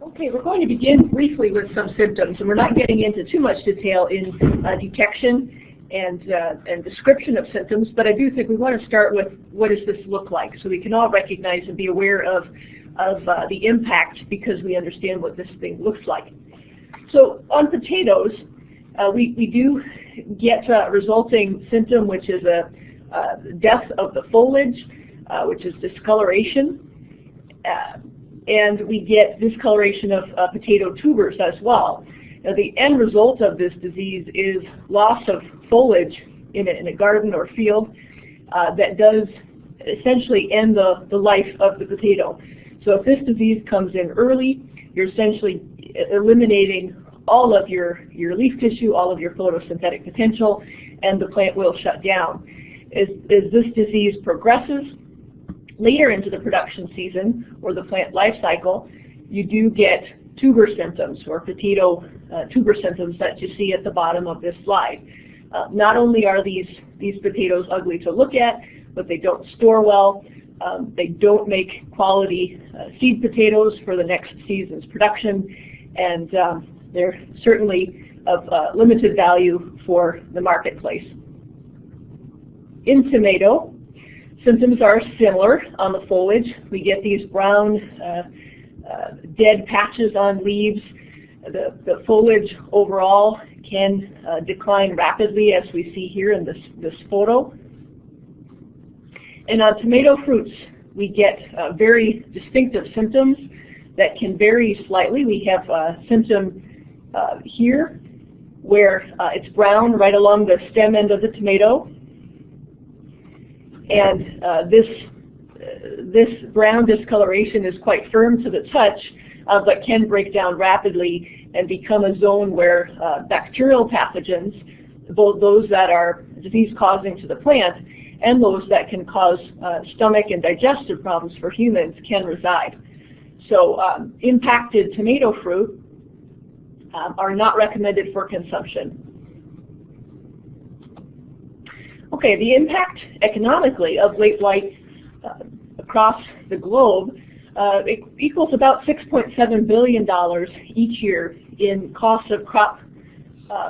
Okay, we're going to begin briefly with some symptoms, and we're not getting into too much detail in detection and description of symptoms, but I do think we want to start with what does this look like, so we can all recognize and be aware of the impact because we understand what this thing looks like. So on potatoes, we do get a resulting symptom, which is a death of the foliage, which is discoloration. And we get discoloration of potato tubers as well. Now, the end result of this disease is loss of foliage in a garden or field that does essentially end the life of the potato. So if this disease comes in early, you're essentially eliminating all of your leaf tissue, all of your photosynthetic potential, and the plant will shut down. As this disease progresses later into the production season or the plant life cycle, you do get tuber symptoms or potato tuber symptoms that you see at the bottom of this slide. Not only are these potatoes ugly to look at, but they don't store well. They don't make quality seed potatoes for the next season's production, and they're certainly of limited value for the marketplace. In tomato, symptoms are similar on the foliage. We get these brown dead patches on leaves. The foliage overall can decline rapidly, as we see here in this photo. And on tomato fruits, we get very distinctive symptoms that can vary slightly. We have a symptom here where it's brown right along the stem end of the tomato. And this brown discoloration is quite firm to the touch, but can break down rapidly and become a zone where bacterial pathogens, both those that are disease-causing to the plant and those that can cause stomach and digestive problems for humans, can reside. So impacted tomato fruit are not recommended for consumption. Okay, the impact economically of late blight across the globe it equals about $6.7 billion each year in cost of crop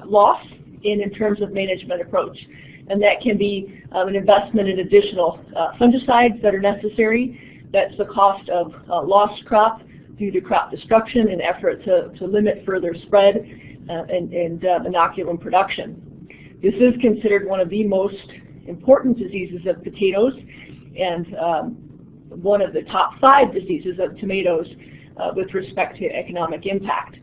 loss in terms of management approach. And that can be an investment in additional fungicides that are necessary. That's the cost of lost crop due to crop destruction in effort to limit further spread and inoculum production. This is considered one of the most important diseases of potatoes and one of the top 5 diseases of tomatoes with respect to economic impact.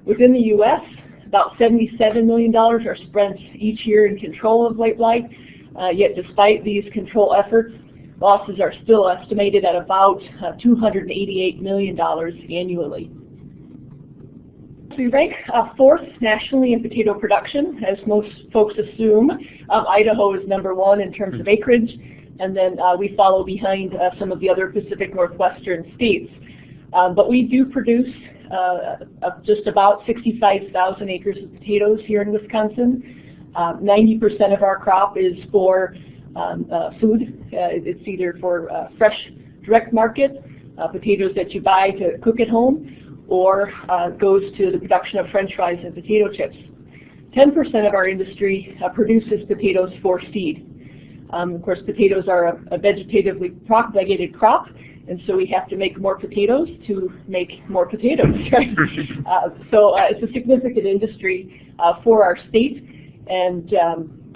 Within the U.S., about $77 million are spent each year in control of late blight, yet despite these control efforts, losses are still estimated at about $288 million annually. We rank 4th nationally in potato production, as most folks assume. Idaho is #1 in terms of acreage, and then we follow behind some of the other Pacific Northwestern states. But we do produce just about 65,000 acres of potatoes here in Wisconsin. 90% of our crop is for food. It's either for fresh direct market, potatoes that you buy to cook at home, or goes to the production of French fries and potato chips. 10% of our industry produces potatoes for seed. Of course, potatoes are a vegetatively propagated crop, and so we have to make more potatoes to make more potatoes, right? So it's a significant industry for our state, and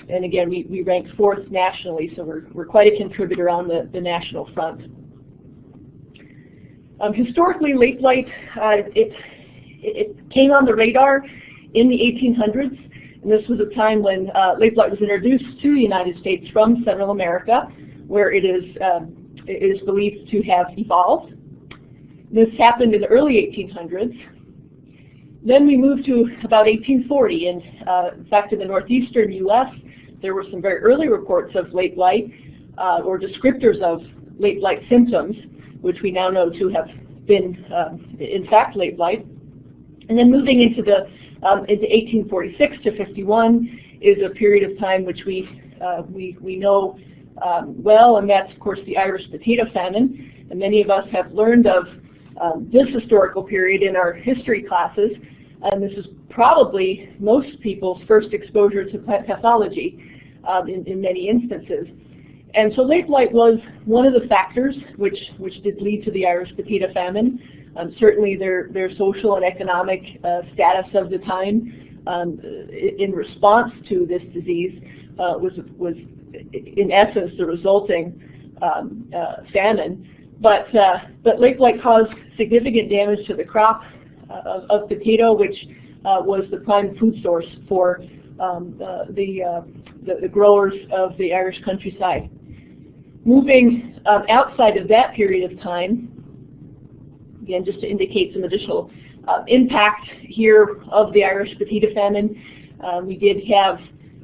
again, we rank 4th nationally, so we're quite a contributor on the national front. Historically, late blight, it came on the radar in the 1800s, and this was a time when late blight was introduced to the United States from Central America, where it is believed to have evolved. This happened in the early 1800s. Then we moved to about 1840, and in fact, in the northeastern U.S., there were some very early reports of late blight or descriptors of late blight symptoms, which we now know to have been, in fact, late blight. And then moving into 1846 to 51 is a period of time which we know well, and that's, of course, the Irish Potato Famine. And many of us have learned of this historical period in our history classes, and this is probably most people's first exposure to plant pathology in many instances. And so late blight was one of the factors which did lead to the Irish potato famine. Certainly their social and economic status of the time in response to this disease was in essence the resulting famine. But late blight caused significant damage to the crop of potato, which was the prime food source for the growers of the Irish countryside. Moving outside of that period of time, again, just to indicate some additional impact here of the Irish potato famine, we did have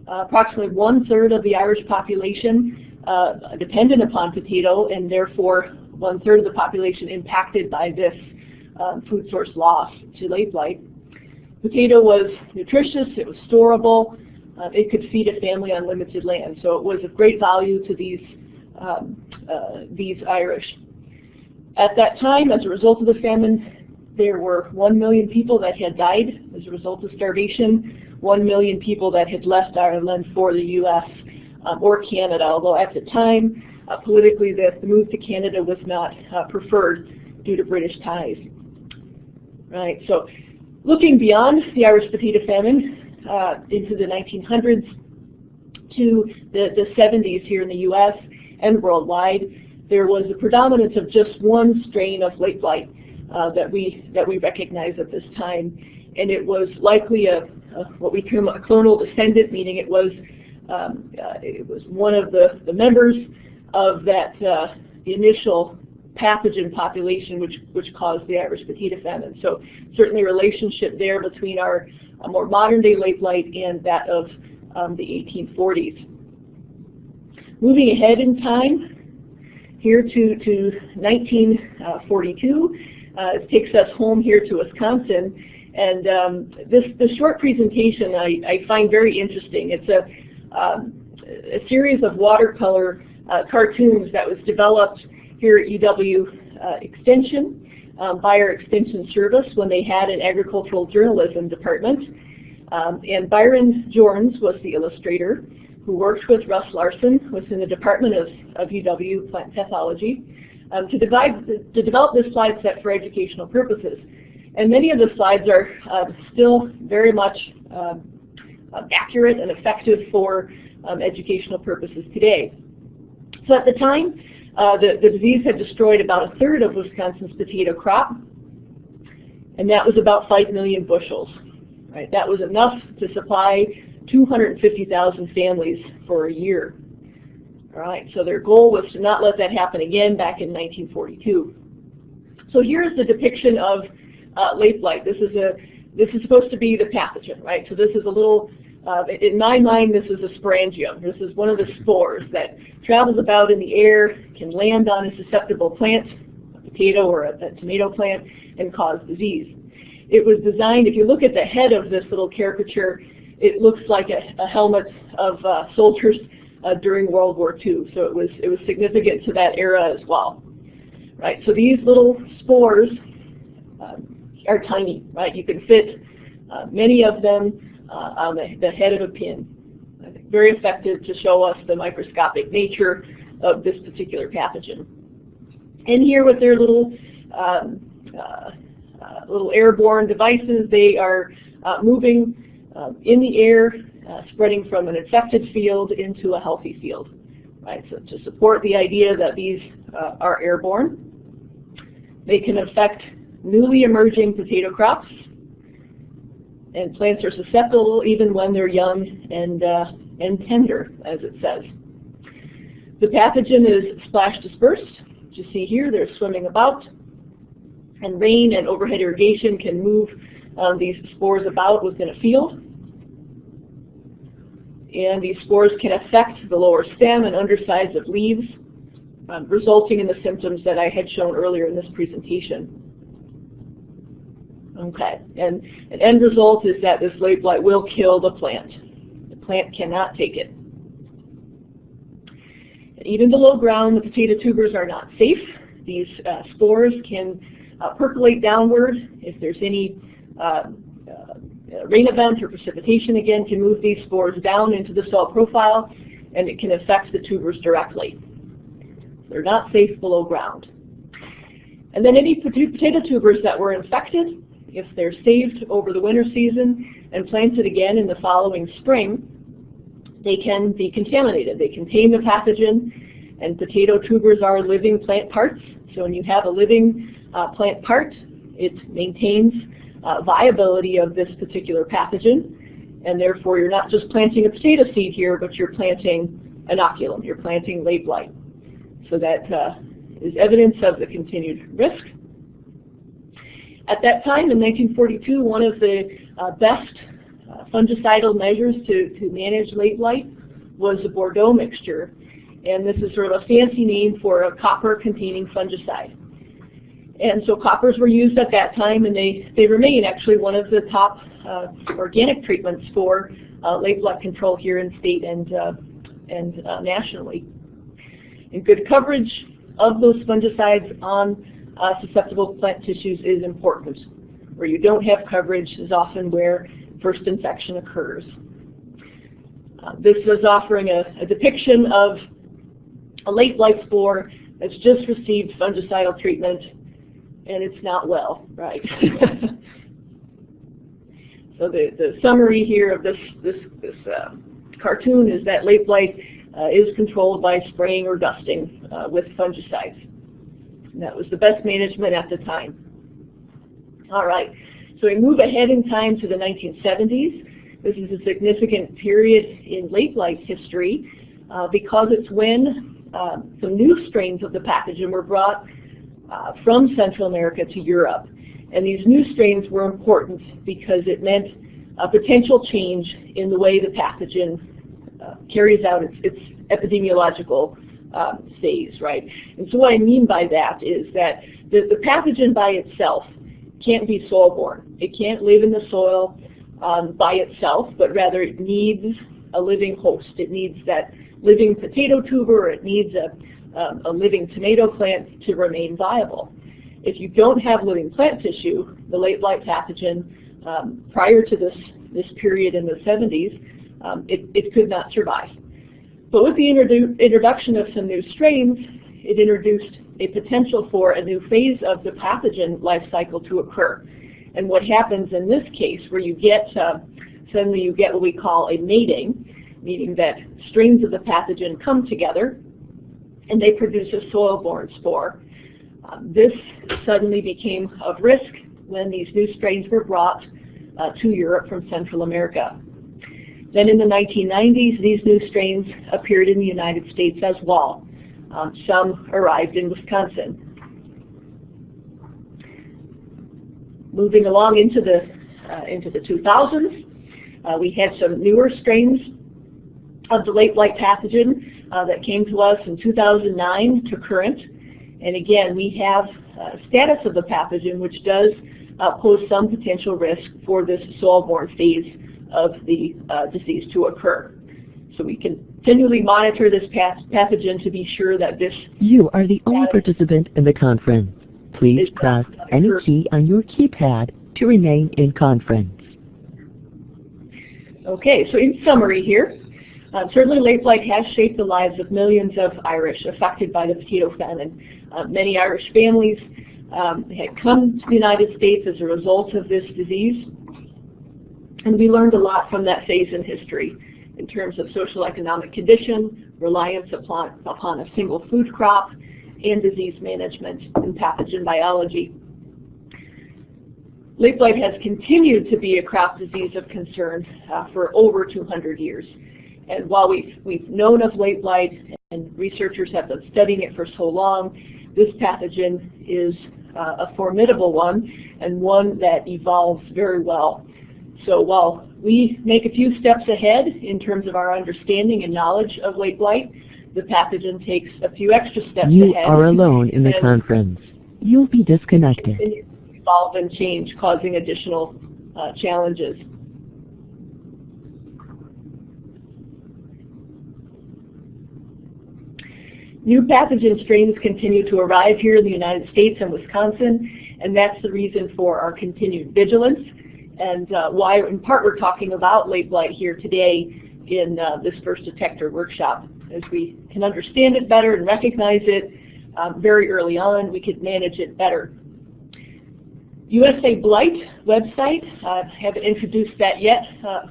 approximately 1/3 of the Irish population dependent upon potato, and therefore 1/3 of the population impacted by this food source loss to late blight. Potato was nutritious, it was storable, it could feed a family on limited land, so it was of great value to these Irish. At that time, as a result of the famine, there were 1 million people that had died as a result of starvation, 1 million people that had left Ireland for the U.S. Or Canada, although at the time, politically the move to Canada was not preferred due to British ties. Right, so looking beyond the Irish potato famine into the 1900s to the 70s here in the U.S. and worldwide, there was a predominance of just one strain of late blight that we recognize at this time, and it was likely what we term a clonal descendant, meaning it was one of the members of that the initial pathogen population which caused the Irish potato famine. So certainly a relationship there between our more modern day late blight and that of the 1840s. Moving ahead in time, here to 1942, it takes us home here to Wisconsin, and this short presentation I find very interesting. It's a series of watercolor cartoons that was developed here at UW Extension by our Extension Service when they had an agricultural journalism department. And Byron Jorns was the illustrator, who worked with Russ Larson within the Department of UW Plant Pathology to develop this slide set for educational purposes. And many of the slides are still very much accurate and effective for educational purposes today. So at the time, the disease had destroyed about 1/3 of Wisconsin's potato crop, and that was about 5 million bushels. Right? That was enough to supply 250,000 families for a year. All right, so their goal was to not let that happen again back in 1942. So here's the depiction of late blight. This is supposed to be the pathogen, right? So this is a little, in my mind, this is a sporangium. This is one of the spores that travels about in the air, can land on a susceptible plant, a potato or a tomato plant, and cause disease. It was designed, if you look at the head of this little caricature, it looks like a helmet of soldiers during World War II. So it was significant to that era as well. Right, so these little spores are tiny, right? You can fit many of them on the head of a pin. I think very effective to show us the microscopic nature of this particular pathogen. And here with their little airborne devices, they are moving in the air, spreading from an infected field into a healthy field. Right, so to support the idea that these are airborne, they can affect newly emerging potato crops, and plants are susceptible even when they're young and tender, as it says. The pathogen is splash dispersed. As you see here, they're swimming about, and rain and overhead irrigation can move these spores about within a field. And these spores can affect the lower stem and undersides of leaves, resulting in the symptoms that I had shown earlier in this presentation. Okay, and an end result is that this late blight will kill the plant. The plant cannot take it. And even below ground, the potato tubers are not safe. These spores can percolate downward. If there's any rain event or precipitation, again, can move these spores down into the soil profile, and it can affect the tubers directly. They're not safe below ground. And then any potato tubers that were infected, if they're saved over the winter season and planted again in the following spring, they can be contaminated. They contain the pathogen, and potato tubers are living plant parts. So when you have a living plant part, it maintains viability of this particular pathogen, and therefore you're not just planting a potato seed here, but you're planting inoculum, you're planting late blight. So that is evidence of the continued risk. At that time, in 1942, one of the best fungicidal measures to manage late blight was the Bordeaux mixture, and this is sort of a fancy name for a copper-containing fungicide. And so coppers were used at that time, and they remain actually one of the top organic treatments for late blight control here in state and nationally. And good coverage of those fungicides on susceptible plant tissues is important. Where you don't have coverage is often where first infection occurs. This is offering a depiction of a late blight spore that's just received fungicidal treatment, and it's not well, right? So the summary here of this cartoon is that late blight is controlled by spraying or dusting with fungicides. And that was the best management at the time. All right, so we move ahead in time to the 1970s. This is a significant period in late blight history because it's when some new strains of the pathogen were brought from Central America to Europe. And these new strains were important because it meant a potential change in the way the pathogen carries out its epidemiological phase, right? And so what I mean by that is that the pathogen by itself can't be soil-borne. It can't live in the soil by itself, but rather it needs a living host. It needs that living potato tuber, or it needs a living tomato plant to remain viable. If you don't have living plant tissue, the late blight pathogen, prior to this period in the 70s, it could not survive. But with the introduction of some new strains, it introduced a potential for a new phase of the pathogen life cycle to occur. And what happens in this case, where you get, suddenly you get what we call a mating, meaning that strains of the pathogen come together and they produce a soil-borne spore. This suddenly became of risk when these new strains were brought to Europe from Central America. Then in the 1990s, these new strains appeared in the United States as well. Some arrived in Wisconsin. Moving along into the 2000s, we had some newer strains of the late blight pathogen that came to us in 2009 to current. And again, we have status of the pathogen, which does pose some potential risk for this soil-borne phase of the disease to occur. So we continually monitor this pathogen to be sure that this... You are the only participant in the conference. Please press any key on your keypad to remain in conference. Okay, so in summary here, certainly late blight has shaped the lives of millions of Irish affected by the potato famine. Many Irish families had come to the United States as a result of this disease, and we learned a lot from that phase in history in terms of social economic condition, reliance upon a single food crop, and disease management and pathogen biology. Late blight has continued to be a crop disease of concern for over 200 years. And while we've known of late blight and researchers have been studying it for so long, this pathogen is a formidable one and one that evolves very well. So while we make a few steps ahead in terms of our understanding and knowledge of late blight, the pathogen takes a few extra steps ahead. You are alone in the conference. You'll be disconnected. Evolve and change, causing additional challenges. New pathogen strains continue to arrive here in the United States and Wisconsin, And that's the reason for our continued vigilance, and why in part we're talking about late blight here today in this First Detector workshop. As we can understand it better and recognize it very early on, we could manage it better. USA Blight website, I haven't introduced that yet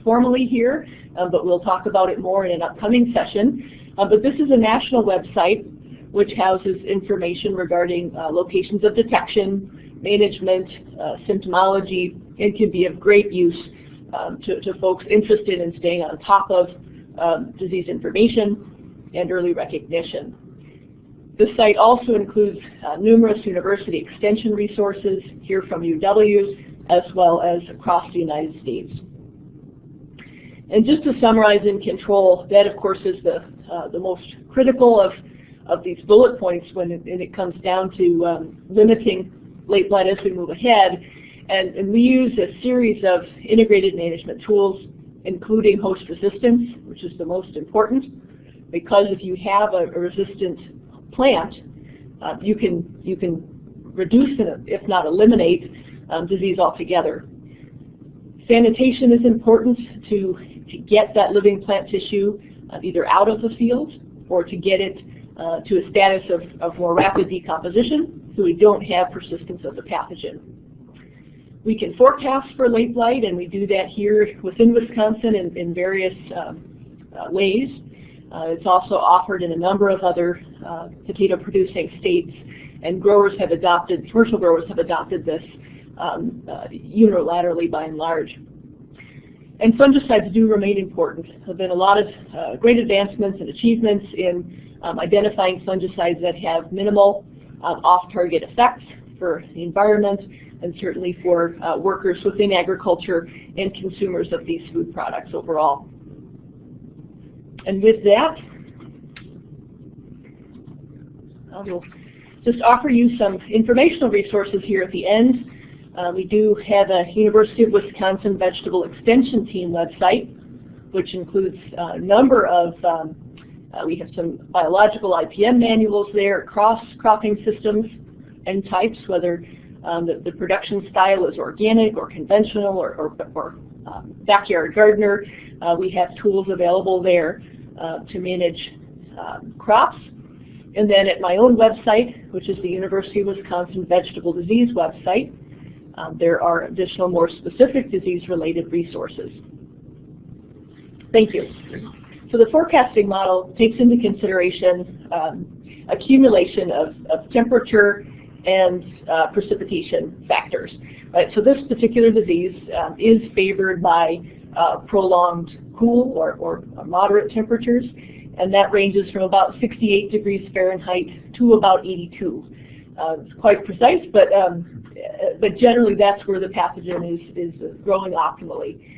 formally here, but we'll talk about it more in an upcoming session. But this is a national website which houses information regarding locations of detection, management, symptomology, and can be of great use to folks interested in staying on top of disease information and early recognition. This site also includes numerous university extension resources here from UW, as well as across the United States. And just to summarize and control, that of course is the most critical of these bullet points when it comes down to limiting late blight as we move ahead. And we use a series of integrated management tools, including host resistance, which is the most important, because if you have a resistant plant, you can reduce, if not eliminate, disease altogether. Sanitation is important to get that living plant tissue either out of the field or to get it to a status of more rapid decomposition so we don't have persistence of the pathogen. We can forecast for late blight, and we do that here within Wisconsin in various ways. It's also offered in a number of other potato producing states, and commercial growers have adopted this unilaterally by and large. And fungicides do remain important. There have been a lot of great advancements and achievements in identifying fungicides that have minimal off-target effects for the environment and certainly for workers within agriculture and consumers of these food products overall. And with that, I will just offer you some informational resources here at the end. We do have a University of Wisconsin Vegetable Extension Team website, which includes a number of, we have some biological IPM manuals there across cropping systems and types, whether the production style is organic or conventional or backyard gardener. We have tools available there to manage crops. And then at my own website, which is the University of Wisconsin Vegetable Disease website, there are additional more specific disease-related resources. Thank you. So the forecasting model takes into consideration accumulation of temperature and precipitation factors. Right? So this particular disease is favored by prolonged cool or moderate temperatures, and that ranges from about 68 degrees Fahrenheit to about 82. It's quite precise, but generally that's where the pathogen is growing optimally.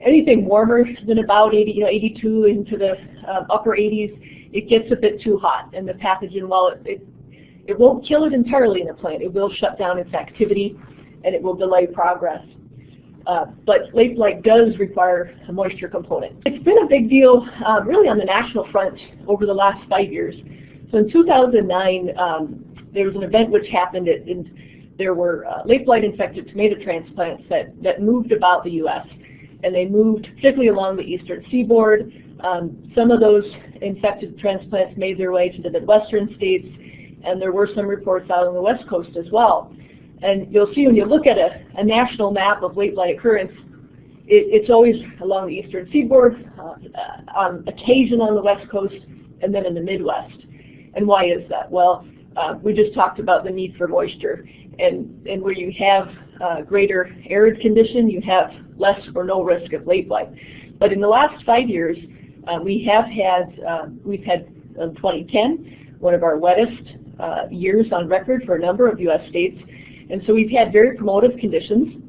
Anything warmer than about 82 into the upper 80s, it gets a bit too hot, and the pathogen, while it won't kill it entirely in a plant, it will shut down its activity and it will delay progress. But late blight does require a moisture component. It's been a big deal really on the national front over the last 5 years. So in 2009, there was an event which happened, and there were late blight infected tomato transplants that moved about the U.S. and they moved particularly along the eastern seaboard. Some of those infected transplants made their way to the Midwestern states, and there were some reports out on the West Coast as well. And you'll see when you look at a national map of late blight occurrence, it's always along the eastern seaboard, on occasion on the West Coast, and then in the Midwest. And why is that? Well, we just talked about the need for moisture. And where you have greater arid condition, you have less or no risk of late blight. But in the last 5 years, we've had 2010, one of our wettest years on record for a number of U.S. states. And so we've had very promotive conditions.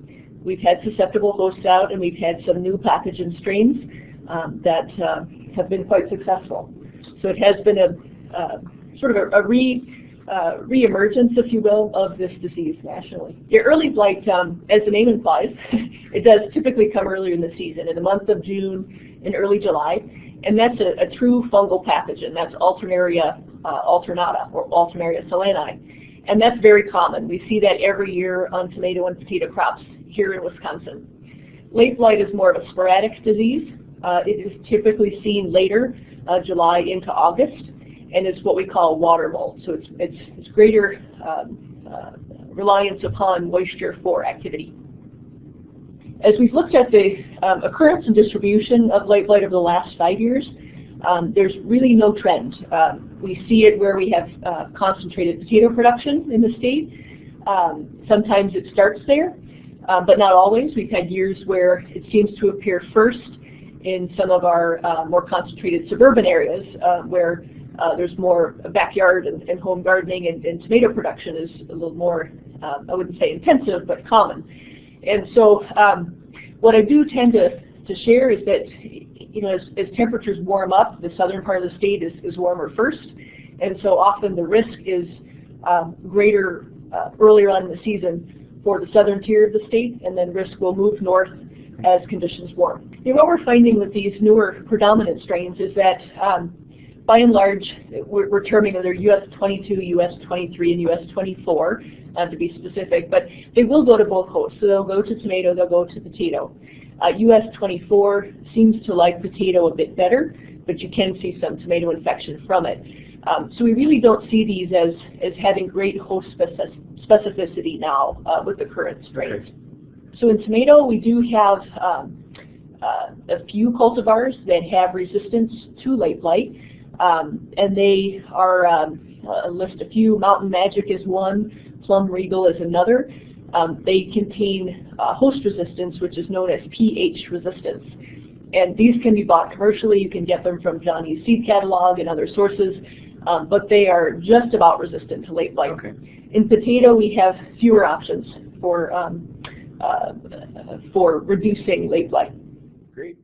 We've had susceptible hosts out, and we've had some new pathogen strains that have been quite successful. So it has been a sort of a re-emergence, if you will, of this disease nationally. The early blight, as the name implies, it does typically come earlier in the season, in the month of June and early July, and that's a true fungal pathogen. That's Alternaria alternata or Alternaria solani. And that's very common. We see that every year on tomato and potato crops here in Wisconsin. Late blight is more of a sporadic disease. It is typically seen later, July into August, and it's what we call water mold. So it's greater reliance upon moisture for activity. As we've looked at the occurrence and distribution of late blight over the last 5 years, there's really no trend. We see it where we have concentrated potato production in the state. Sometimes it starts there, but not always. We've had years where it seems to appear first in some of our more concentrated suburban areas where there's more backyard and home gardening, and tomato production is a little more, I wouldn't say intensive, but common. And so what I do tend to share is that, you know, as temperatures warm up, the southern part of the state is warmer first, and so often the risk is greater earlier on in the season for the southern tier of the state, and then risk will move north as conditions warm. You know, what we're finding with these newer predominant strains is that by and large, we're terming either US 22, US 23, and US 24 to be specific, but they will go to both hosts. So they'll go to tomato, they'll go to potato. US 24 seems to like potato a bit better, but you can see some tomato infection from it. So we really don't see these as having great host specificity now with the current strains. Okay. So in tomato, we do have a few cultivars that have resistance to late blight, and they are, I'll list a few. Mountain Magic is one, Plum Regal is another. They contain host resistance, which is known as pH resistance. And these can be bought commercially. You can get them from Johnny's Seed Catalog and other sources, but they are just about resistant to late blight. Okay. In potato, we have fewer options for reducing late blight. Great.